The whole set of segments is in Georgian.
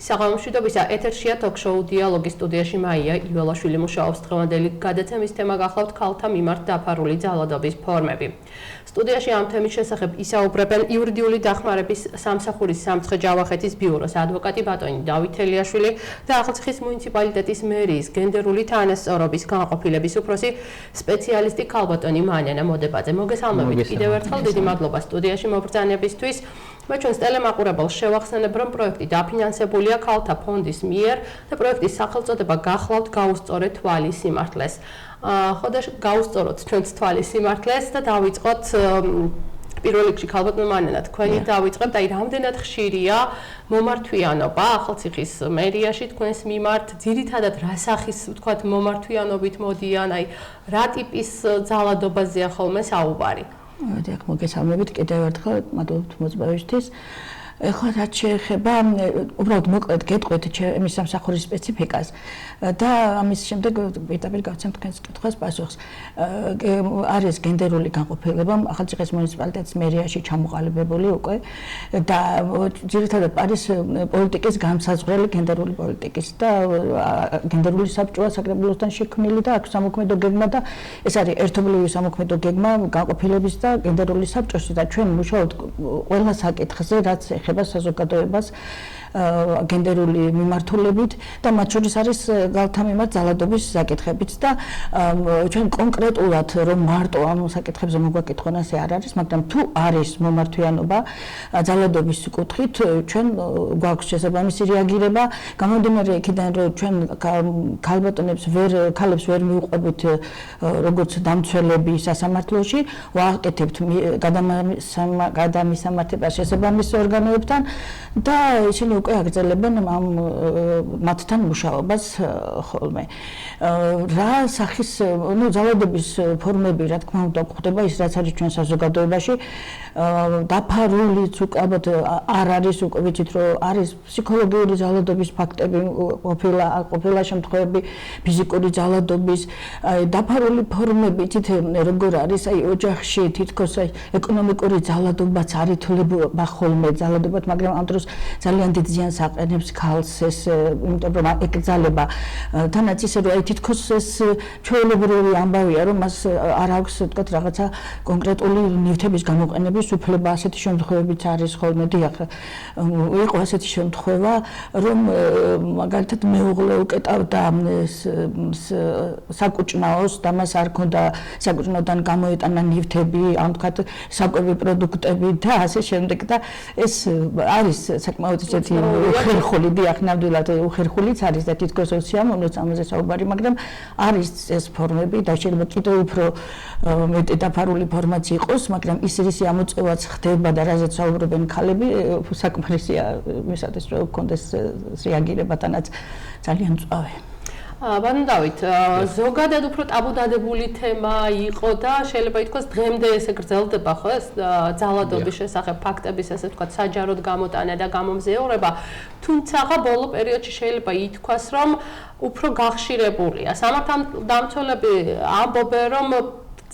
საღამომშვიდობისა ეთერშია ток-შოუ დიალოგი სტუდიაში მაია იველაშვილი მუშაობს დღევანდელი გადაცემის თემა გახლავთ ქალთა მიმართ დაფარული ძალადობის ფორმები. სტუდიაში ამ თემის შესახებ ისაუბრებენ იურიდიული დახმარების სამსახურის სამცხე-ჯავახეთის ბიუროს ადვოკატი ბატონი დავით ელიაშვილი და ახალციხის მუნიციპალიტეტის მერიის გენდერული თანასწორობის განყოფილების უფროსი სპეციალისტი ქალბატონი მანენა მოდებაძე. მოგესალმებით კიდევ ერთხელ დიდი მადლობა სტუდიაში მობრძანებისთვის. Mēs ჩვენს ტელემაყურებელს შევახსენებ, რომ პროექტი დაფინანსებულია ქალთა ფონდის მიერ და პროექტის სახელწოდება გახლავთ გაუსწორეთ თვალის სიმართლეს. ხოდა გაუსწოროთ ჩვენს თვალის სიმართლეს და დავიწყოთ პირველ რიგში ქალბატონო მანენა თქვენი დავიწყებთ, აი რამდენად ხშირია მომართვიანობა ახალციხის მერიაში თქვენს მიმართ, ძირითადად რა სახის ვთქვათ მომართვიანობით მოდიან, აი რა ტიპის ძალადობაზეა ხოლმე საუბარი? დიახ, მოგესალმებით კიდევ ერთხელ, მადლობთ მოწვევისთვის. Ეხლა რაც შეეხება, უბრალოდ მოკლედ გეტყვით ჩემი სამსახურის სპეციფიკას და ამის შემდეგ პირდაპირ გავცემ თქვენს კითხვას პასუხს. არის გენდერული განყოფილება ახალციხის მუნიციპალიტეტის მერიაში ჩამოყალიბებული უკვე და ძირითადად არის პოლიტიკის განსაზღვრელი გენდერული პოლიტიკის და გენდერული საბჭოა საკრებულოსთან შექმნილი და აქვს სამოქმედო გეგმა და ეს არის ერთობლივი სამოქმედო გეგმა განყოფილების და გენდერული საბჭოში და ჩვენ მუშაობთ ყველა საკითხზე რაც ეხება საზოგადოებას გენდერული მიმართულებით და მათ შორის არის ქალთა მიმართ ძალადობის საკითხებიც და ჩვენ კონკრეტულად რომ მარტო ამ საკითხებზე მოგვაკითხონ ასე არ არის, მაგრამ თუ არის მომართვიანობა ძალადობის კუთხით, ჩვენ გვაქვს შესაბამისი რეაგირება, გამომდინარე იქიდან რომ ჩვენ ქალბატონებს ქალებს ვერ მივყვებით როგორც დამცველები სასამართლოში, ვააკეთებთ გადამისამართებას შესაბამის ორგანოებთან და ისინი უკვე აგრძელებენ მათთან მუშაობას ხოლმე. რა სახის ძალადობის ფორმები, რა თქმა უნდა, გვხვდება ის, რაც არის ჩვენ საზოგადოებაში, დაფარულიც უკვე ალბათ არ არის, უკვე ვიცით, რომ არის ფსიქოლოგიური ძალადობის ფაქტები, ყოფილა შემთხვევები ფიზიკური ძალადობის, დაფარული ფორმები, იცით, როგორ არის, აი ოჯახში თითქოს აი ეკონომიკური ძალადობაც არ ითვლება ხოლმე ძალადობად, მაგრამ ამ დროს ძალიან დიდ ზიანს აყენებს ქალს ეს, იმიტომ რომ ეკრძალება თანაც ისე რომ აი თითქოს ეს ჩვეულებრივი ამბავია, რომ მას არ აქვს თქვათ რაღაცა კონკრეტული ნივთების გამოყენების უფლება, ასეთი შემთხვევებიც არის ხოლმე. დიახ, იყო ასეთი შემთხვევა, რომ მაგალითად მეუღლე უკეტავდა საკუჭნაოს და მას არ ჰქონდა საკუჭნაოდან გამოეტანა ნივთები, ან თქვათ საკვები პროდუქტები და ასე შემდეგ და ეს არის საკმაოდ ისეთი უხერხული, დიახ, ნამდვილად უხერხულიც არის და თითქოს სიამოვნოც ამაზე საუბარი, მაგრამ არის ეს ფორმები და შეიძლება კიდევ უფრო მეტი დაფარული ფორმაც იყოს, მაგრამ ისრისი ამოწევაც ხდება და რაზეც საუბრობენ ქალები, საკმარისია იმისათვის, რომ გქონდეს რეაგირება თანაც ძალიან მწვავე. ბატონო დავით, ზოგადად უფრო ტაბუდადებული თემა იყო და შეიძლება ითქვას დღემდე ესე გრძელდება ხო ეს ძალადობის შესახებ ფაქტების ესე ვთქვათ საჯაროდ გამოტანა და გამომზეურება, თუმცა ბოლო პერიოდში შეიძლება ითქვას, რომ უფრო გახშირებულია. სამართალდამცველები ამბობენ, რომ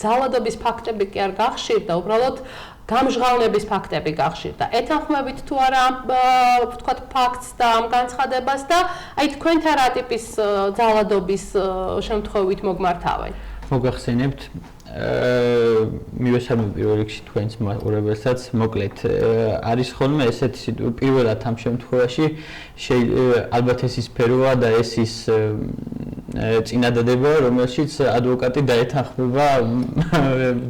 ძალადობის ფაქტები კი არ გახშირდა, უბრალოდ გამჟღავნების ფაქტები გახშირდა. ეთანხმებით თუ არა ვთქვათ ფაქტს და ამ განცხადებას და აი თქვენთან რა ტიპის ძალადობის შემთხვევით მოგმართავენ? მოგახსენებთ მივესალმებ პირველ რიგში თქვენს მაყურებელსაც, მოკლედ არის ხოლმე ესეთი პირველად ამ შემთხვევაში ალბათ ეს ის სფეროა და ეს ის წინადადება, რომელშიც ადვოკატი დაეთანხმება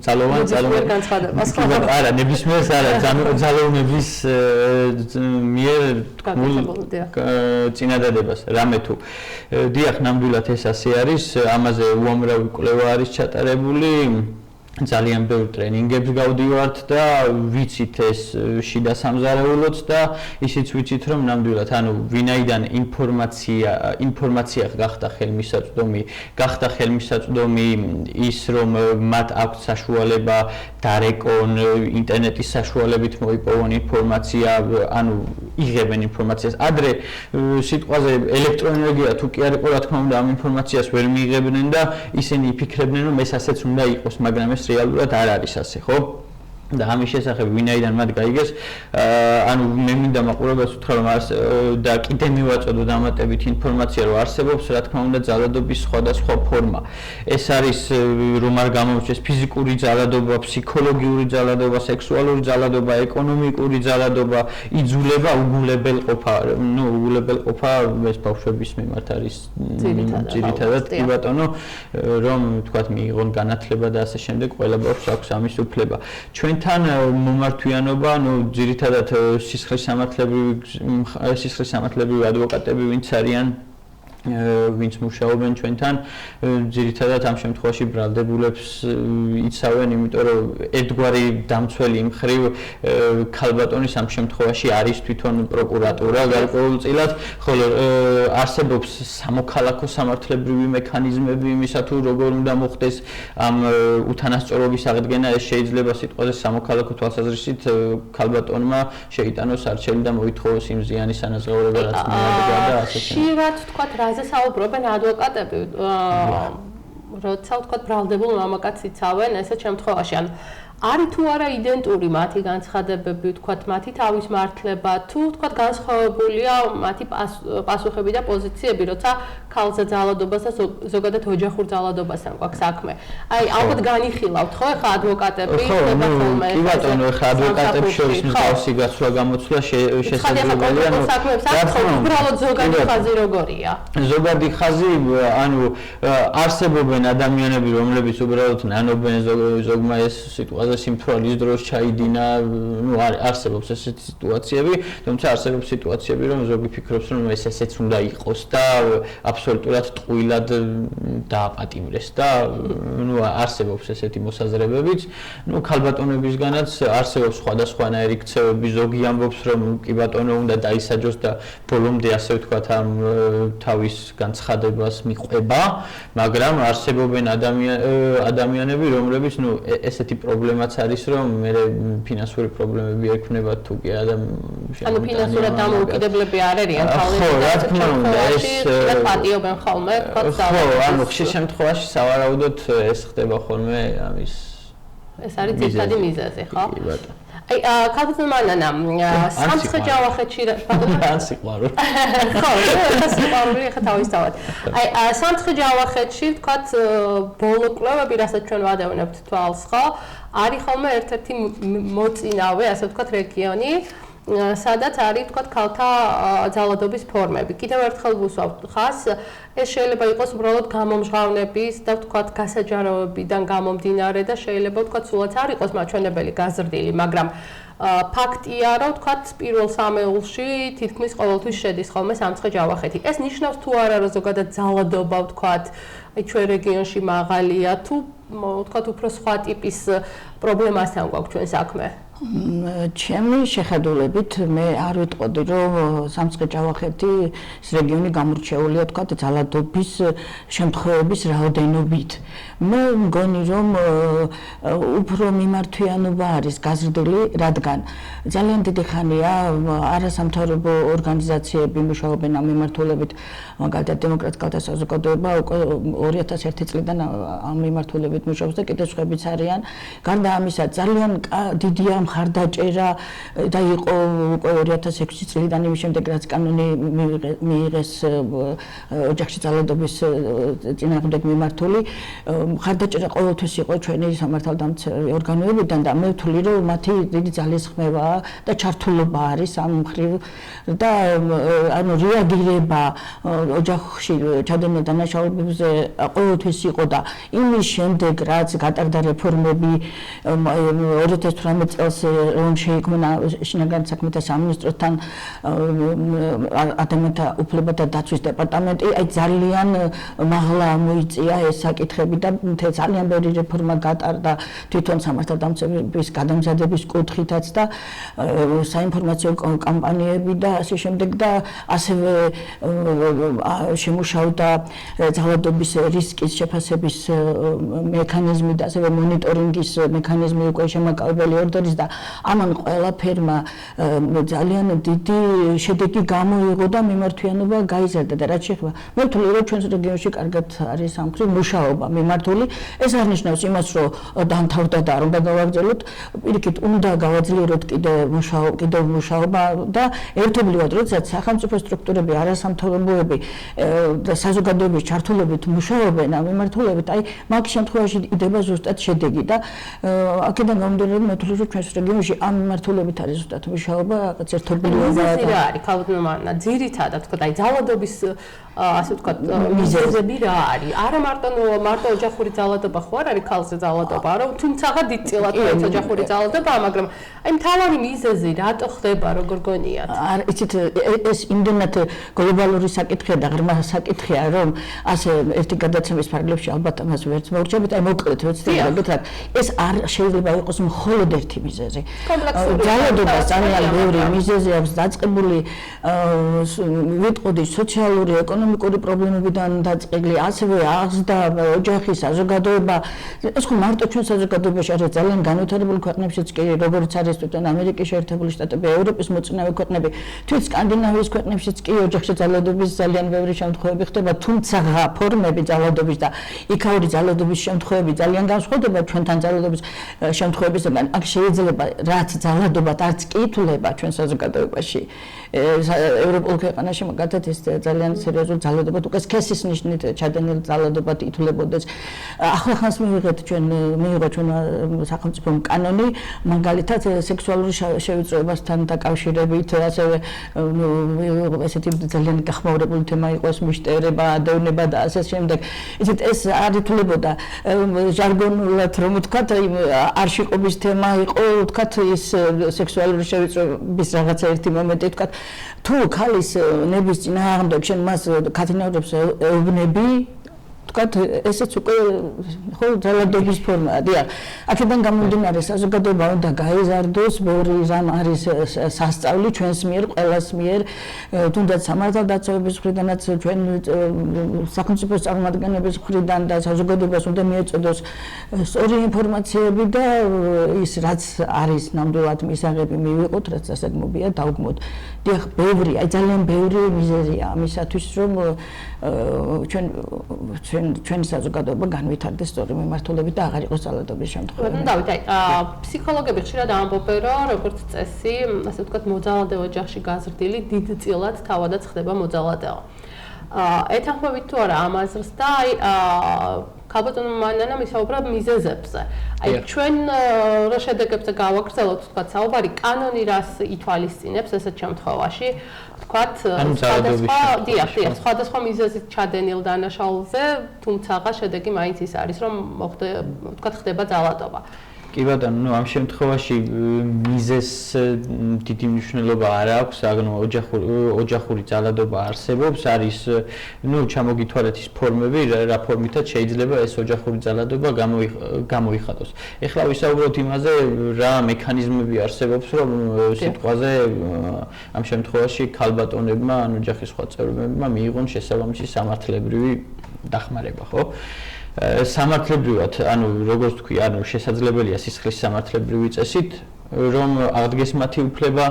ძალოვან განცხადებას. არა, ნებისმიერს არა, ძალოვნების მიერ თქმულ წინადადებას. რამე თუ დიახ, ნამდვილად ეს ასე არის, ამაზე უამრავი კვლევა არის ჩატარებული. ძალიან ბევრ ტრენინგებს გავდივართ და ვიცით ეს შიდა სამზარეულოც და ისიც ვიცით რომ ნამდვილად ანუ ვინაიდან ინფორმაცია გახდა ხელმისაწვდომი ის რომ მათ აქვს საშუალება დარეკონ ინტერნეტის საშუალებით მოიპოვონ ინფორმაცია ანუ იღებენ ინფორმაციას ადრე სიტყვაზე ელექტროენერგია თუ კი არ იყო რა თქმა უნდა ამ ინფორმაციას ვერ მიიღებდნენ და ისინი იფიქრებდნენ რომ ეს ასეც უნდა იყოს მაგრამ ეს რეალურად არ არის ასე ხო და ამის შესახებ ვინაიდან მათ გაიგეს ანუ მე მინდა მაყურებელს უთხრა რომ და კიდე მივაწოდო დამატებით ინფორმაცია რომ არსებობს რა თქმა უნდა ძალადობის სხვადასხვა ფორმა ეს არის რომ არ გამოვიჩეს ფიზიკური ძალადობა ფსიქოლოგიური ძალადობა სექსუალური ძალადობა ეკონომიკური ძალადობა იძულება უგულებელყოფა უგულებელყოფა ეს ბავშვების მიმართ არის ძირითადად კი ბატონო რომ თქვათ მიიღონ განათლება და ასე შემდეგ ყველა ბავშვს აქვს ამის უფლება ჩვენთან მომართვიანობა ძირითადად სისხლისამართლებრივი ადვოკატები ვინც არიან ვინც მუშაობენ ჩვენთან ძირითადად ამ შემთხვევაში ბრალდებულებს იცავენ იმიტომ რომ ერთგვარი დამცველი მხრივ ქალბატონის ამ შემთხვევაში არის თვითონ პროკურატურა გარკვეულწილად ხოლო არსებობს სამოქალაქო სამართლებრივი მექანიზმები იმისა თუ როგორ უნდა მოხდეს ამ უთანასწორობის აღდგენა ეს შეიძლება სიტყვაზე სამოქალაქო თვალსაზრისით ქალბატონმა შეიტანოს არჩევანი და მოითხოვოს იმ ზიანის ანაზღაურება რაც მიადგა და ასე შემდეგ ზე საუბრობენ ადვოკატები, როცა ვთქვათ ბრალდებულ მამაკაცს იცავენ ესეთ შემთხვევაში, ანუ არის თუ არა იდენტური მათი განცხადებები, ვთქვათ, მათი თავის მართლება, თუ ვთქვათ განსხვავებულია მათი პასუხები და პოზიციები, როცა ქალზე ძალადობას და ზოგადად ოჯახურ ძალადობასთან გვაქვს საქმე. აი, ალბათ განიხილავთ ხო ხა ადვოკატები ხდება ხოლმე. კი ბატონო, ხა ადვოკატებს შორის მსგავსი გაცვლა-გამოცვლა შესაძლებელია, უბრალოდ ზოგადი ხაზი როგორია? ზოგადი ხაზი, ანუ არსებობენ ადამიანები, რომლებიც უბრალოდ ნანობენ ზოგმა ეს სიტუაცია სიმთვრალის დროს ჩაიდინა, არსებობს ესეთი სიტუაციები, თუმცა არსებობს სიტუაციები, რომ ზოგი ფიქრობს, რომ ეს ესეც უნდა იყოს და აბსოლუტურად ტყუილად დააპატიმრეს და არსებობს ესეთი მოსაზრებებიც. ქალბატონებისგანაც არსებობს სხვადასხვანაირი ქცევები, ზოგი ამბობს, რომ კი ბატონო უნდა დაისაჯოს და ბოლომდე ასე ვთქვათ ამ თავის განცხადებას მიყვება, მაგრამ არსებობენ ადამიანები, რომლებიც ესეთი პრობლემაც არის რომ მე ფინანსური პრობლემები ექნებათ თუ კი ანუ ფინანსურად დამოუკიდებლები არ არიან ხო, რა თქმა უნდა ეს პატიობენ ხოლმე ხო, ანუ ხშირ შემთხვევაში სავარაუდოდ ეს ხდება ხოლმე ამის ეს არის ძირითადი მიზეზი, ხო? კი ბატონო. აი, ქალთა მანანა, სამცხე ჯავახეთში ან სიყვარული. ხო, სიყვარული ხა თავისთავად. აი, სამცხე ჯავახეთში, ვთქვათ, ბოლო კვლევები, რასაც ჩვენ ვადევნებთ თვალს, ხო? არის ხოლმე ერთ-ერთი მოწინავე, ასე ვთქვათ, რეგიონი, სადაც არის ვთქვათ ქალთა ძალადობის ფორმები. კიდევ ერთხელ ვუსვამთ ხას, ეს შეიძლება იყოს უბრალოდ გამომჟღავნების და ვთქვათ გასაჯაროებიდან გამომდინარე და შეიძლება ვთქვათ სულაც არ იყოს მაჩვენებელი გაზრდილი, მაგრამ ფაქტია, რომ ვთქვათ პირველ სამეულში თითქმის ყოველთვის შედის ხოლმე სამცხე ჯავახეთი. ეს ნიშნავს თუ არა, რომ ზოგადად ძალადობა ვთქვათ აი ჩვენ რეგიონში მაღალია თუ ვთქვათ უფრო სხვა ტიპის პრობლემასთან გვაქვს ჩვენ საქმე. ჩემი შეხედულებით მე არ ვიტყოდი რომ სამცხე ჯავახეთის რეგიონი გამორჩეულია თქვა ძალადობის შემთხვევების რაოდენობით. მე მგონი რომ უფრო მიმართვიანობა არის გაზრდილი, რადგან ძალიან დიდი ხანია არასამთავრობო ორგანიზაციები მუშაობენ ამ მიმართულებით, მაგალითად დემოკრატიკათა საზოგადოება უკვე 2001 წლიდან ამ მიმართულებით მუშაობს და კიდევ სხვაებიც არიან. გარდა ამისა ძალიან დიდია მხარდაჭერა და იყო უკვე 2006 წლიდან იმის შემდეგ რაც კანონი მიიღეს ოჯახში ძალადობის წინააღმდეგ მიმართული მხარდაჭერა ყოველთვის იყო ჩვენი სამართალდამცავი ორგანოებიდან და მე ვთვლი რომ მათი დიდი ძალისხმევა და ჩართულობა არის ამ მხრივ და ანუ რეაგირება ოჯახში ჩადენილ დანაშაულებებზე ყოველთვის იყო და იმის შემდეგ რაც გატარდა რეფორმები 2018 წელს რომ შეიქმნა შინაგანი საქმეთა სამინისტროსთან ადამიანთა უფლებათა დაცვის დეპარტამენტი, აი ძალიან მაღლა მოიწია ეს საკითხები და ძალიან ბევრი რეფორმა გატარდა თვითონ სამართალდამცავების გადამზადების კუთხითაც და საინფორმაციო კამპანიები და ასე შემდეგ და ასევე შემუშავდა ძალადობის რისკის შეფასების მექანიზმი და ასევე მონიტორინგის მექანიზმი უკვე შემაკავებელი ორდერის და და ამან ყველაფერმა ძალიან დიდი შედეგი გამოიღო და მიმართვიანობა გაიზარდა და რაც შეეხება მართული რომ ჩვენს რეგიონში კარგად არის ამ მხრივ მუშაობა მიმართული ეს არ ნიშნავს იმას რომ დამთავრდა და არ უნდა გავაგრძელოთ პირიქით უნდა გავაძლიეროთ კიდევ მუშაობა და ერთობლივად როდესაც სახელმწიფო სტრუქტურები არასამთავრობოები და საზოგადოების ჩართულობით მუშაობენ ამ მიმართულებით აი მაგ შემთხვევაში იდება ზუსტად შედეგი და აქედან გამომდინარე მეთქი რომ ჩვენს რეგიონში ამ მიმართულებით არის ზუსტად მუშაობა ერთობლივად რა არის ქალბატონმა ძირითადად თქვა აი ძალადობის ასე ვთქვათ მიზეზები რა არის არა მარტო ოჯახური ძალადობა ხო არ არის ქალზე ძალადობა არა თუმცა დიდწილად ოჯახური ძალადობაა მაგრამ აი მთავარი მიზეზი რატო ხდება როგორ გონიათ იცით ეს იმდენად გლობალური საკითხია და ღრმა საკითხია რომ ასე ერთი გადაცემის ფარგლებში ალბათ ამას ვერც მოვრჩებით აი მოკლედ ვეცდებით რა ეს არ შეიძლება იყოს მხოლოდ ერთი მიზეზი ძალადობა ძალიან ბევრი მიზეზი აქვს დაწყებული ვიტყოდი სოციალური ეკონომიკური პრობლემებიდან დაწყებული ასევე აღზრდა ოჯახის საზოგადოება ეს ხო მარტო ჩვენ საზოგადოებაში არის ძალიან განვითარებული ქვეყნებშიც კი როგორც არის თვითონ ამერიკის შეერთებული შტატები ევროპის მოწინავე ქვეყნები თვით სკანდინავიის ქვეყნებშიც კი ოჯახში ძალადობის ძალიან ბევრი შემთხვევები ხდება თუმცა ფორმები ძალადობის და იქაური ძალადობის შემთხვევები ძალიან განსხვავდება ჩვენთან ძალადობის შემთხვევებისგან აქ შეიძლება რაც ძალადობად არც კი ითვლება ჩვენ საზოგადოებაში ევროპულ ქვეყანაში მაგათაც ეს ძალიან სერიოზული ძალადობა თუ სქესის ნიშნით ჩადენილ ძალადობად ითვლებოდეს ახლახანს მიიღო ჩვენ სახელმწიფო კანონი მაგალითად სექსუალური შევიწროებასთან დაკავშირებით ასევე ესეთი ძალიან გახმაურებული თემა იყო ეს მიშტერება ადევნება და ასე შემდეგ ისეთ ეს არ ითვლებოდა ჟარგონულად რომ ვთქვათ არშიყობის თემა იყო ვთქვათ ის სექსუალური შევიწროების რაღაცა ერთი მომენტი ვთქვათ თუ ქალის ნების წინააღმდეგ შენ მას ქათინაურებს ეუბნები ვთქვათ ესეც უკვე ხო ძალადობის ფორმაა დიახ აქედან გამომდინარე საზოგადოება უნდა გაიზარდოს ბევრი რამ არის სასწავლი ჩვენს მიერ ყველას მიერ თუნდაც სამართალდაცვების მხრიდანაც ჩვენ სახელმწიფო წარმომადგენლების მხრიდან და საზოგადოებას უნდა მიეწოდოს სწორი ინფორმაციები და ის რაც არის ნამდვილად მისაღები მივიღოთ რაც დასაგმობია დავგმოთ დიახ ბევრი აი ძალიან ბევრი მიზეზია ამისათვის რომ ჩვენი საზოგადოება განვითარდეს სწორი მიმართულებით და აღარ იყოს ძალადობის შემთხვევები. დავით, აი ფსიქოლოგები ხშირად ამბობენ, რომ როგორც წესი, ასე ვთქვათ, მოძალადე ოჯახში გაზრდილი დიდწილად თავადაც ხდება მოძალადეო. ეთანხმებით თუ არა ამ აზრს და აი ქალბატონმა მანანამ ისაუბრა მიზეზებზე. აი ჩვენ რა შედეგებზე გავაგრძელოთ, ვთქვათ, საუბარი კანონი რას ითვალისწინებს ესეთ შემთხვევაში, ვთქვათ, სხვადასხვა მიზეზით ჩადენილ დანაშაულზე, თუმცა შედეგი მაინც ის არის, რომ ვთქვათ, ხდება ძალადობა. კი ბატონო, ამ შემთხვევაში მიზეს დიდი მნიშვნელობა არ აქვს, ანუ ოჯახური ძალადობა არსებობს, არის ჩამოგითვალეთ ის ფორმები, რა ფორმითაც შეიძლება ეს ოჯახური ძალადობა გამოიხატოს. ეხლა ვისაუბროთ იმაზე, რა მექანიზმები არსებობს, რომ სიტყვაზე ამ შემთხვევაში ქალბატონებმა, ან ოჯახის სხვა წევრებმა მიიღონ შესაბამისი სამართლებრივი დახმარება, ხო? სამართლებრივად, ანუ როგორც თქვი, ანუ შესაძლებელია სისხლის სამართლებრივი წესით, რომ აღდგეს მათი უფლება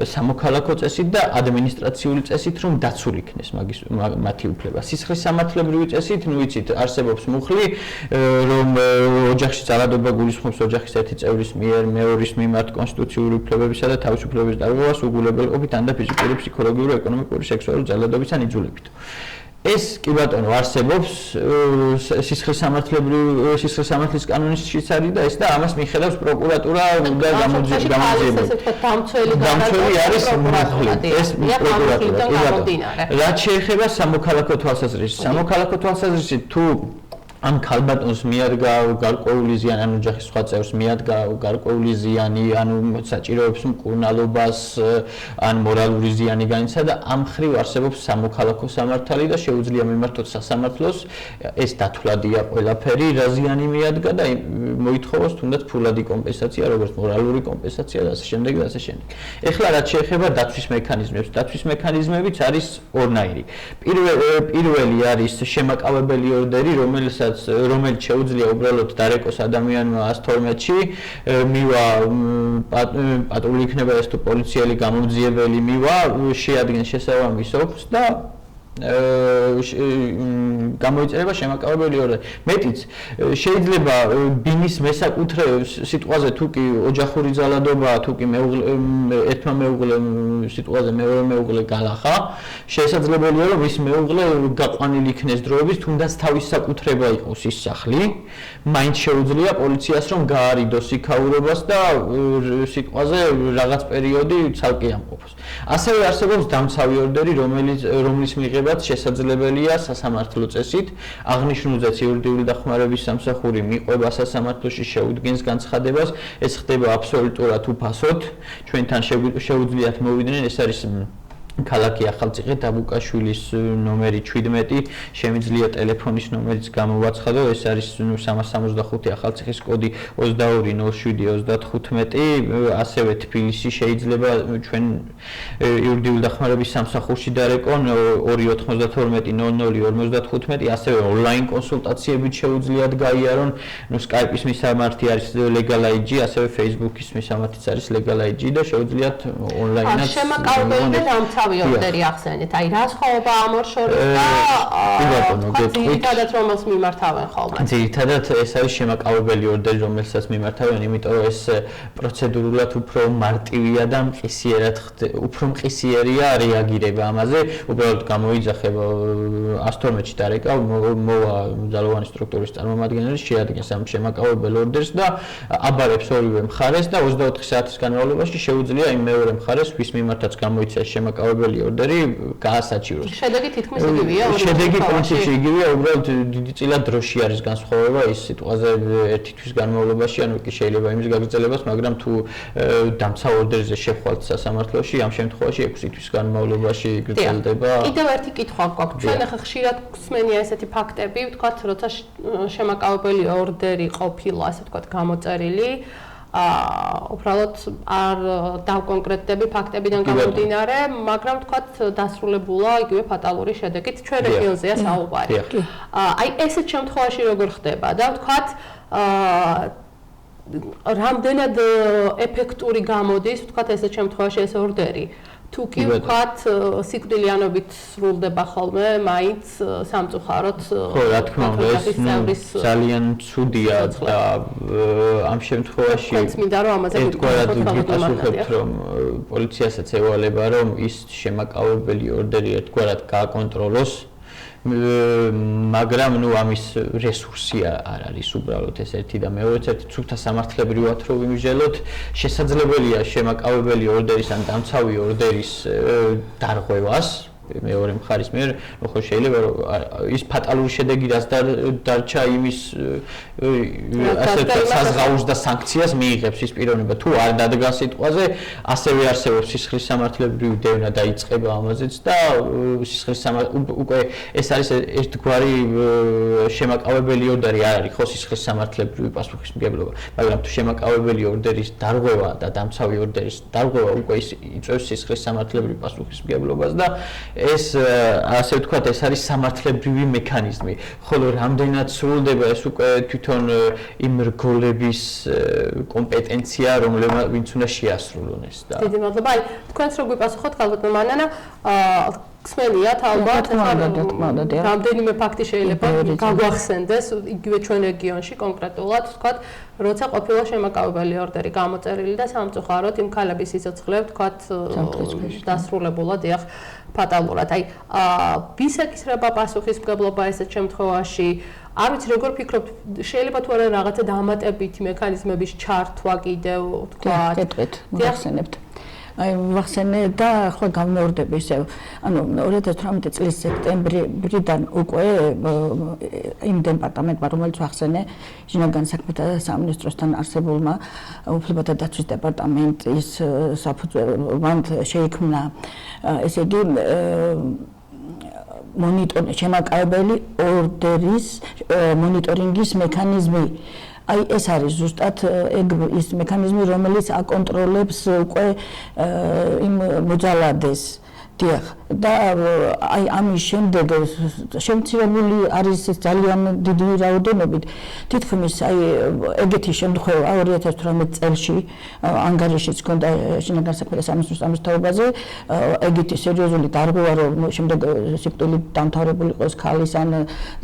სამოქალაქო წესით და ადმინისტრაციული წესით, რომ დაცული იქნეს მათი უფლება. სისხლის სამართლებრივი წესით, იცით, არსებობს მუხლი, რომ ოჯახში ძალადობა გულისხმობს ოჯახის ერთი წევრის მიერ მეორის მიმართ კონსტიტუციური უფლებებისა და თავისუფლების დარღვევას უგულებელყოფით ან და ფიზიკური, ფსიქოლოგიური, ეკონომიკური, სექსუალური ძალადობის ან იძულებით. ეს კი ბატონო არსებობს სისხლის სამართლის კანონშიც არის და ეს და ამას მიხედავს პროკურატურა და გამოძიება. დამცველი არის მუხლი. ეს პროკურატურა. რაც შეეხება სამოქალაქო თვალსაზრისით. სამოქალაქო თვალსაზრისით თუ ამ ქალბატონს მიადგა გარკვეული ზიანი, ან ოჯახის სხვა წევრს მიადგა გარკვეული ზიანი, ანუ საჭიროებს მკურნალობას, ან მორალური ზიანი განიცადა და ამ ხრივ არსებობს სამოქალაქო სამართალი და შეუძლია მიმართოთ სასამართლოს ეს დათვლადია ყველაფერი, რა ზიანი მიადგა და მოითხოვოს თუნდაც ფულადი კომპენსაცია, როგორც მორალური კომპენსაცია და ასე შემდეგ და ასე შემდეგ. ეხლა რაც შეეხება დაცვის მექანიზმებს, დაცვის მექანიზმებიც არის ორნაირი. პირველი არის შემაკავებელი ორდერი, რომელსაც რომელიც შეუძლია უბრალოდ დარეკოს ადამიანმა 112-ში, მივა პატრული იქნება ეს თუ პოლიციელი გამომძიებელი მივა, შეადგენს შესაბამის ოფს და გამოიწერება შემაკავებელი ორდერი. მეტიც შეიძლება ბინის მესაკუთრე სიტყვაზე თუ კი ოჯახური ძალადობაა, თუ კი ერთმა მეუღლემ სიტყვაზე მეორე მეუღლე გალახა, შესაძლებელია რომ ის მეუღლე გაყვანილი იქნეს დროებით, თუნდაც თავის საკუთრება იყოს ის სახლი, მაინც შეუძლია პოლიციას რომ გაარიდოს იქაურობას და სიტყვაზე რაღაც პერიოდი ცალკე ამყოფოს. ასევე არსებობს დამცავი ორდერი, რომლის მიღებაც შესაძლებელია სასამართლო წესით, აღნიშნულზეც იურიდიული დახმარების სამსახური მიყვება სასამართლოში შეუდგენს განცხადებას, ეს ხდება აბსოლუტურად უფასოდ, ჩვენთან შეუძლიათ მოვიდნენ, ეს არის ქალაქი ახალციხე დაბუკაშვილის ნომერი 17, შემიძლია ტელეფონის ნომერიც გამოვაცხადო, ეს არის 365 ახალციხის კოდი 220735, ასევე თბილისში შეიძლება ჩვენ იურიდიული დახმარების სამსახურში დარეკონ 2920055, ასევე ონლაინ კონსულტაციებით შეუძლიათ გაიარონ, Skype-ის მისამართი არის Legal IG, ასევე Facebook-ის მისამართიც არის Legal IG და შეუძლიათ ონლაინად თავი ორდერი ახსენეთ, აი რა სხვაობა ამ ორ შორის და ძირითადად რომელს მიმართავენ ხოლმე? ძირითადად ეს არის შემაკავებელი ორდერი, რომელსაც მიმართავენ, იმიტომ რომ ეს პროცედურულად უფრო მარტივია და უფრო მყისიერია რეაგირება ამაზე, უბრალოდ გამოიძახება 112-ში დარეკა, მოვა ძალოვანი სტრუქტურის წარმომადგენელი, შეადგენს ამ შემაკავებელ ორდერს და აბარებს ორივე მხარეს და 24 საათის განმავლობაში შეუძლია იმ მეორე მხარეს, ვის მიმართაც გამოიცა შემაკავებელი ორდერი გაასაჩივროს. შედეგი თითქმის იგივეა. შედეგი პრინციპში იგივეა, უბრალოდ დიდი წილად დროში არის განსხვავება ის სიტყვაზე ერთი თვის განმავლობაში, ანუ კი შეიძლება იმის გაგრძელებას, მაგრამ თუ დამცავ ორდერიზე შეხვალთ სასამართლოში, ამ შემთხვევაში 6 თვის განმავლობაში გრძელდება. კიდევ ერთი კითხვა გვაქვს. ჩვენ ახლა ხშირად გვსმენია ესეთი ფაქტები, ვთქვათ, როცა შემაკავებელი ორდერი ყოფილა, ასე ვთქვათ, გამოწერილი, უბრალოდ არ დავკონკრეტდები ფაქტებიდან გამომდინარე, მაგრამ ვთქვათ დასრულებულა იგივე ფატალური შედეგით ჩვენ რეგიონზეა საუბარი. აი ესეთ შემთხვევაში როგორ ხდება და ვთქვათ რამდენად ეფექტური გამოდის ვთქვათ ესეთ შემთხვევაში ეს ორდერი. თუ კი ვთქვათ სიკვდილიანობით სრულდება ხოლმე მაინც სამწუხაროდ ხო რა თქმა უნდა ეს ძალიან ცუდია და ამ შემთხვევაში ერთგვარად გიპასუხებთ რომ პოლიციასაც ევალება რომ ის შემაკავებელი ორდერი ერთგვარად გააკონტროლოს მაგრამ ნუ ამის რესურსი არ არის უბრალოდ ეს ერთი და მეორეც ერთი ცუთა სამართლებრივად რო ვიმსჯელოთ შესაძლებელია შემაკავებელი ორდერის ან დამცავი ორდერის დარღვევას მეორე მხარის მიერ ხო შეიძლება რომ ის ფატალური შედეგი რაც დარჩა იმის ასე ვთქვათ საზღაურს და სანქციას მიიღებს ის პიროვნება თუ არ დადგა სიტყვაზე ასევე არსებობს სისხლის სამართლებრივი დევნა დაიწყება ამაზეც და სისხლის უკვე ეს არის ერთგვარი შემაკავებელი ორდერი არ არის ხო სისხლის სამართლებრივი პასუხისმგებლობა მაგრამ თუ შემაკავებელი ორდერის დარღვევა და დამცავი ორდერის დარღვევა უკვე იწვევს სისხლის სამართლებრივი პასუხისმგებლობას და ეს ასე ვთქვათ ეს არის სამართლებრივი მექანიზმი ხოლო რამდენად სრულდება ეს უკვე თვითონ იმ რგოლების კომპეტენცია რომლებიც უნდა შეასრულონ ეს და დიდი მადლობა აი თქვენს რო გვიპასუხოთ ხალბატონ მანანა ხსმენიათ ალბათ რამდენიმე ფაქტი შეიძლება გაგვახსენდეს იგივე ჩვენ რეგიონში კონკრეტულად ვთქვათ როცა ყოფილა შემაკავებელი ორდერი გამოწერილი და სამწუხაროდ იმ ქალების სიცოცხლე ვთქვათ დასრულებულა დიახ ფატალურად აი ვის ეკისრება პასუხისმგებლობა ესეთ შემთხვევაში არ ვიცი როგორ ფიქრობთ შეიძლება თუ არა რაღაცა დამატებითი მექანიზმების ჩართვა კიდევ ვთქვათ გახსენებთ აი ვახსენე და ახლა გამეორდები ისე ანუ 2018 წლის სექტემბრიდან უკვე იმ დეპარტამენტმა რომელიც ვახსენე ჟინაგან საქმეთა სამინისტროსთან არსებულმა უფლებათა დაცვის დეპარტამენტის საფუძველად შეიქმნა ესე იგი შემაკავებელი ორდერის მონიტორინგის მექანიზმი აი ეს არის ზუსტად ის მექანიზმი რომელიც აკონტროლებს უკვე იმ მოძალადეს დიახ და აი ამის შემდეგ შემცირებული არის ძალიან დიდი რაოდენობით თითქმის აი ეგეთი შემთხვევა 2018 წელში ანგარიშიც ჰქონდა შინაგან საქმეთა სამინისტროს ამბავზე ეგეთი სერიოზული დარღვევა რომ შემდეგ სიკვდილით დამთავრებული იყოს ქალის ან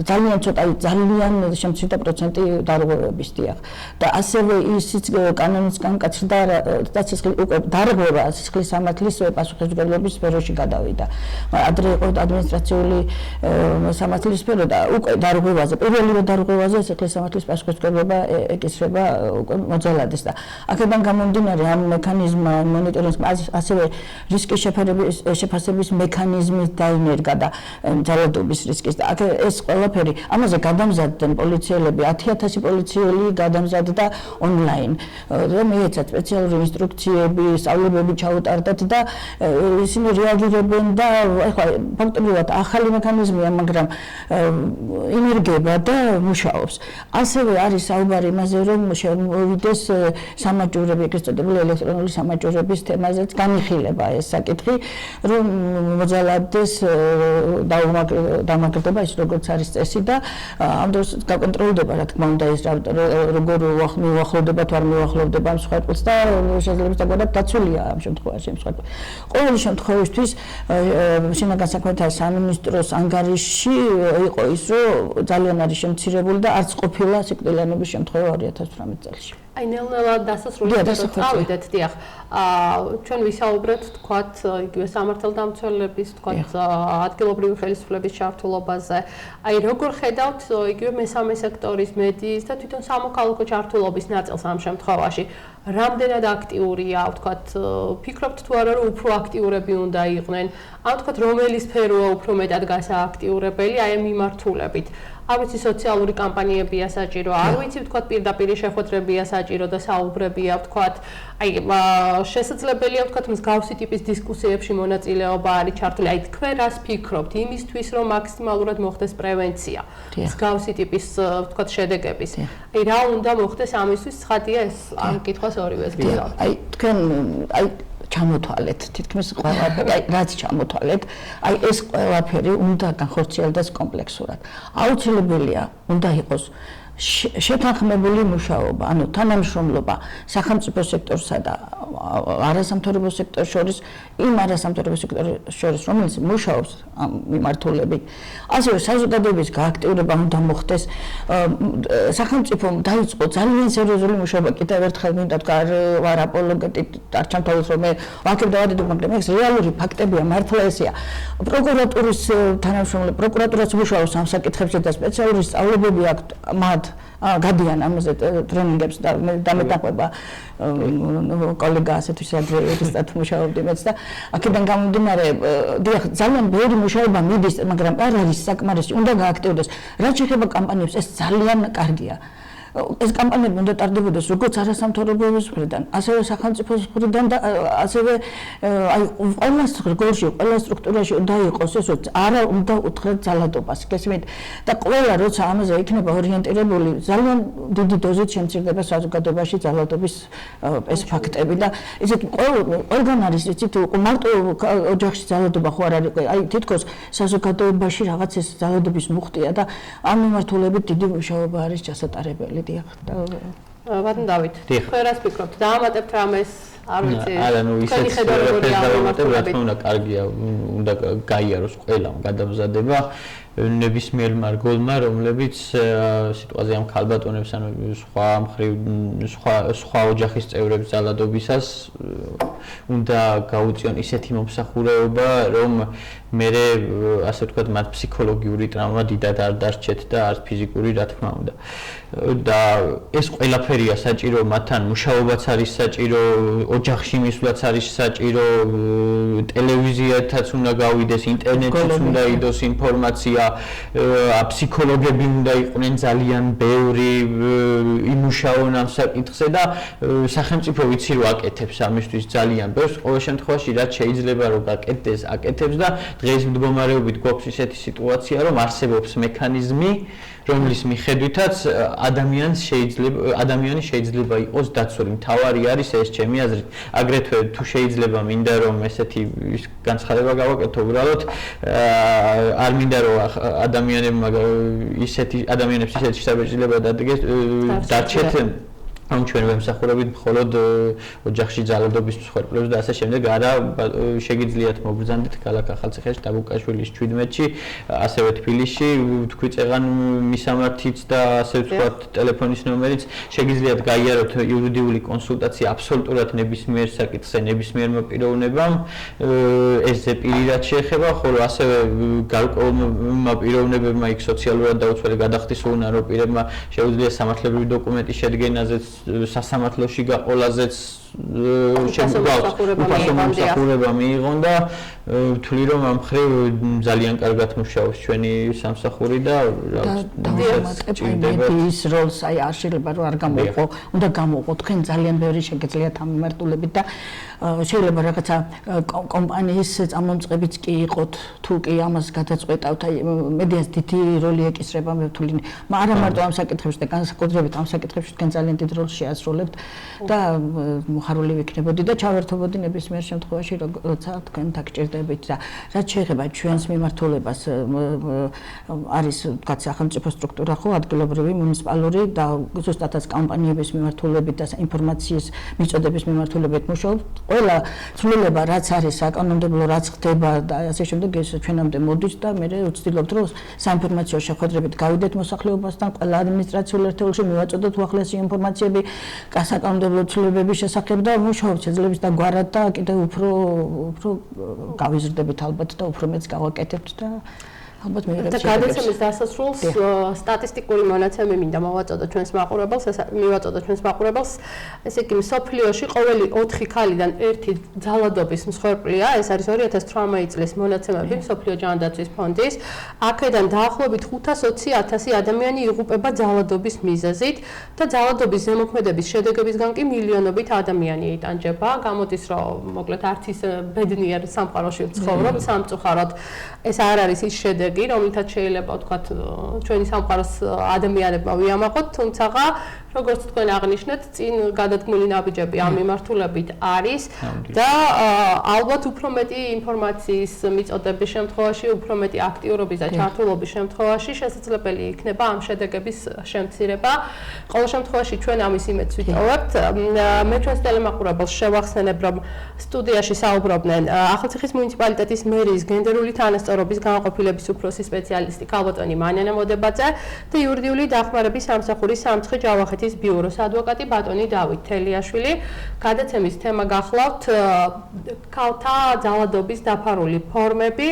ძალიან ცოტა ძალიან შემცირდა პროცენტი დარღვევების დიახ და ასევე ისიც კანონიც განკაცდა რაც უკვე დარღვევა სისხლის სამართლის პასუხისმგებლობის სფეროში გადავიდა. ადრე იყო ადმინისტრაციული სამართლის სფერო და უკვე დარღვევაზე, პირველივე დარღვევაზე სისხლის სამართლის პასუხისმგებლობა ეკისრება უკვე მოძალადეს და აქედან გამომდინარე ამ მექანიზმმა მონიტორინგს ასევე რისკის შეფასების მექანიზმი დაინერგა და ძალადობის რისკის და ეს ყველაფერი ამაზე გადამზადდნენ პოლიციელები 10,000 პოლიციელი გადამზადდა ონლაინ და მიეცათ სპეციალური ინსტრუქციები, სწავლებები ჩაუტარდათ და ისინი რეაგირებენ და ახლა ფაქტობრივად ახალი მექანიზმია, მაგრამ ინერგება და მუშაობს. ასევე არის საუბარი იმაზე, რომ შემოვიდეს სამაჯურები, ეგრეთ წოდებული ელექტრონული სამაჯურების თემაზეც განიხილება ეს საკითხი, რომ მოძალადეს დამაგრდება ის როგორც არის წესი და ამ დროს გაკონტროლდება რა თქმა უნდა ეს როგორ მიუახლოვდება თუ არ მიუახლოვდება ამ მსხვერპლს და შესაძლებელი დაგვარად დაცულია ამ შემთხვევაში მსხვერპლი. ყოველი შემთხვევისთვის შინაგან საქმეთა სამინისტროს ანგარიში იყო ის რომ ძალიან არის შემცირებული და არც ყოფილა სიკვდილიანობის შემთხვევა 2018 წელში. აი ნელ-ნელა დასასრულს წავიდეთ, დიახ. ჩვენ ვისაუბრეთ თქვათ იგივე სამართალდამცველების, თქვათ ადგილობრივი ხელისუფლების ჩართულობაზე. აი როგორ ხედავთ იგივე მესამე სექტორის მედიის და თვითონ სამოქალაქო ჩართულობის ნაწილს ამ შემთხვევაში? რამდენად აქტიურია, თქვათ, ფიქრობთ თუ არა რომ უფრო აქტიურები უნდა იყვნენ? ან თქვათ რომელი სფეროა უფრო მეტად გასააქტიურებელი აი ამ მიმართულებით? არ ვიცი სოციალური კამპანიებია საჭირო, არ ვიცი თქვათ პირდაპირ შეხვედრებია საჭირო და საუბრებია თქვათ, აი შესაძლებელია თქვათ მსგავსი ტიპის დისკუსიებში მონაწილეობა არის ჩართული. აი თქვენ რას ფიქრობთ იმისთვის რომ მაქსიმალურად მოხდეს პრევენცია მსგავსი ტიპის თქვათ შედეგების? აი რა უნდა მოხდეს ამისთვის? ცხადია ეს ამ კითხვას ორივეს გისალთ. აი თქვენ აი ჩამოთვალეთ თითქმის ყველაფერი რაც ჩამოთვალეთ აი ეს ყველაფერი უნდა განხორციელდეს კომპლექსურად აუცილებელია უნდა იყოს შეთანხმებული მუშაობა ანუ თანამშრომლობა სახელმწიფო სექტორსა და არასამთავრობო სექტორს შორის იმ არასამთავრობო სექტორს შორის რომელიც მუშაობს ამ მიმართულებით ასევე საზოგადოების გააქტიურება უნდა მოხდეს სახელმწიფომ დაიწყო ძალიან სერიოზული მუშაობა კიდევ ერთხელ მინდა თქვა ვარ აპოლოგეტი არ ჩამთავროს რომ მე ვაკებ დავადიდო მაგრამ ეს რეალური ფაქტებია მართლა ესეა პროკურატურის თანამშრომლები პროკურატურაც მუშაობს ამ საკითხებზე და სპეციალური სწავლებები აქვს მათ გადიან ამაზე ტრენინგებს და დამეტაყვება კოლეგა ასეთვის ადრესად მუშაობდი მეც და აქედან გამომდინარე დიახ ძალიან ბევრი მუშაობა მიდის მაგრამ არ არის საკმარისი უნდა გააქტიურდეს რაც შეეხება კამპანიებს ეს ძალიან კარგია ეს კამპანიები უნდა ტარდებოდეს როგორც არასამთავრობოების მხრიდან, ასევე სახელმწიფოს მხრიდან და ასევე აი ყველა სტრუქტურაში, ყველა სტრუქტურაში უნდა იყოს ეს არა უნდა უთხრათ ძალადობას. გესმით? და ყველა როცა ამაზე იქნება ორიენტირებული, ძალიან დიდი დოზით შემცირდება საზოგადოებაში ძალადობის ეს ფაქტები და ისეთ ყველგან არის იცით მარტო ოჯახში ძალადობა ხო არ არის, აი თითქოს საზოგადოებაში რაღაც ეს ძალადობის მუხტია და ამ მიმართულებით დიდი მუშაობა არის ჩასატარებელი. ბატონ დავით, თქვენ რას ფიქრობთ? დაამატებთ რამეს? არ ვიცი. არა, ნუ ისეთ ფედერალურად რა თქმა უნდა კარგია, უნდა გაიაროს ყველამ გადამზადება ნებისმიერმა რგოლმა, რომლებიც სიტყვაზე ამ ქალბატონებს ან სხვა მხრივ სხვა ოჯახის წევრებს ძალადობისას უნდა გაუწიონ ისეთი მომსახურება, რომ მერე ასე ვთქვათ მათ ფსიქოლოგიური ტრავმა დიდად არ დარჩეთ და არც ფიზიკური რა თქმა უნდა. და ეს ყველაფერია საჭირო მათთან მუშაობაც არის საჭირო, ოჯახში მისვლაც არის საჭირო, ტელევიზიათაც უნდა გავიდეს, ინტერნეტიც უნდა იდოს ინფორმაცია, ფსიქოლოგები უნდა იყვნენ ძალიან ბევრი, იმუშაონ ამ საკითხზე და სახელმწიფო ვიცი რომ აკეთებს ამისთვის ძალიან ბევრს, ყოველ შემთხვევაში რაც შეიძლება რომ გაკეთდეს, აკეთებს და დღეს მდგომარეობით გვაქვს ისეთი სიტუაცია რომ არსებობს მექანიზმი რომლის მიხედვითაც ადამიანი შეიძლება იყოს დაცული. მთავარი არის ეს ჩემი აზრით აგრეთვე თუ შეიძლება მინდა რომ ესეთი განცხადება გავაკეთო უბრალოდ არ მინდა რომ ადამიანებმა ადამიანებს ისეთი შთაბეჭდილება დადგეს დარჩეთ ამ ჩვენ ვემსახურებით მხოლოდ ოჯახში ძალადობის მსხვერპლებს და ასე შემდეგ არა შეგიძლიათ მოგბრძანდით ქალაქ ახალციხეში დაბუკაშვილის 17-ში ასევე თბილისში თქვი წეღან მისამართიც და ასე ვთქვათ ტელეფონის ნომერიც შეგიძლიათ გაიაროთ იურიდიული კონსულტაცია აბსოლუტურად ნებისმიერ საკითხზე ნებისმიერმა პიროვნებამ ეს პირად შეეხება ხოლო ასევე გარკვეულმა პიროვნებებმა იქ სოციალურად დაუცველი გადახდის უნარო პირებმა შეუძლიათ სამართლებრივი დოკუმენტის შედგენაზეც სასამართლოში გაყოლაზეც შემდგომსახურება მიიღონ და ვთვლი რომ ამ მხრივ ძალიან კარგად მუშაობს ჩვენი სამსახური და ის როლს აი არ შეიძლება რომ არ გამოუყო უნდა გამოუყო თქვენ ძალიან ბევრი შეგეძლიათ ამ მიმართულებით და შეიძლება რაღაცა კომპანიის წამომწყებიც კი იყოთ თუ კი ამას გადაწყვეტავთ აი მედიას დიდი როლი ეკისრება მე ვთვლი არა მარტო ამ საკითხებში და განსაკუთრებით ამ საკითხებში თქვენ ძალიან დიდ როლს შეასრულებთ და მოხარული ვიქნებოდი და ჩავერთობოდი ნებისმიერ შემთხვევაში როცა თქვენ დაგჭირდებით და რაც შეეხება ჩვენს მიმართულებას არის ვთქვათ სახელმწიფო სტრუქტურა ხო ადგილობრივი მუნიციპალური და ზუსტადაც კომპანიების მიმართულებით და ინფორმაციის მიწოდების მიმართულებით მუშაობთ ყველა ცვლილება რაც არის საკანონმდებლო რაც ხდება და ასე შემდეგ ეს ჩვენამდე მოდის და მე ვცდილობთ რომ საინფორმაციო შეხვედრებით გავიდეთ მოსახლეობასთან ყველა ადმინისტრაციულ ერთეულში მივაწოდოთ უახლესი ინფორმაციები საკანონმდებლო ცვლილებების შესახებ და მუშაობთ შეძლებს და გვარად და კიდევ უფრო გავიზრდებით ალბათ და უფრო მეც გავაკეთებთ და ალბათ მივიღებთ და გადაცემის დასასრულს სტატისტიკური მონაცემი მინდა მოვაწოდოთ ჩვენს მაყურებელს ესე იგი სოფლიოში ყოველი 4 ქალიდან 1 ძალადობის მსხვერპლია ეს არის 2018 წლის მონაცემები სოფლიო ჯანდაცვის ფონდის აქედან დაახლოებით 520,000 ადამიანი იღუპება ძალადობის მიზეზით და ძალადობის ზემოქმედების შედეგებისგან კი მილიონობით ადამიანი იტანჯება გამოდის რომ მოკლედ არც ის ბედნიერ სამყაროში ვცხოვრობთ სამწუხაროდ ეს არ არის ის შედეგი რომელთაც შეიძლება ვთქვათ ჩვენი სამყაროს ადამიანებმა ვიამაყოთ თუმცა როგორც თქვენ აღნიშნეთ წინ გადადგმული ნაბიჯები ამ მიმართულებით არის და ალბათ უფრო მეტი ინფორმაციის მიწოდების შემთხვევაში უფრო მეტი აქტიურობის და ჩართულობის შემთხვევაში შესაძლებელი იქნება ამ შედეგების შემცირება ყოველ შემთხვევაში ჩვენ ამის იმედს ვიტოვებთ მე ჩვენს ტელემაყურებელს შევახსენებ რომ სტუდიაში საუბრობდნენ ახალციხის მუნიციპალიტეტის მერის გენდერული თანასწორობის განყოფილების უფროსი სპეციალისტი ქალბატონი მანიანა მოდებაძე და იურიდიული დახმარების სამსახურის სამცხე ჯავახეთის ბიუროს ადვოკატი ბატონი დავით თელიაშვილი გადაცემის თემა გახლავთ ქალთა ძალადობის დაფარული ფორმები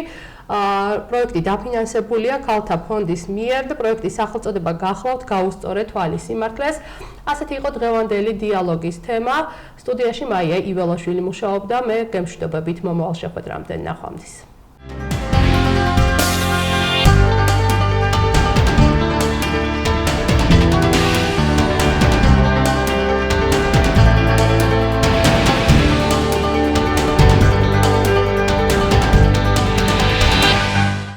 პროექტი დაფინანსებულია ქალთა ფონდის მიერ და პროექტის სახელწოდება გახლავთ გაუსწორე თვალის სიმართლეს ასეთი იყო დღევანდელი დიალოგის თემა სტუდიაში მაია იველაშვილი მუშაობდა მე გემშვიდობებით მომავალ შეხვედრამდე ნახვამდის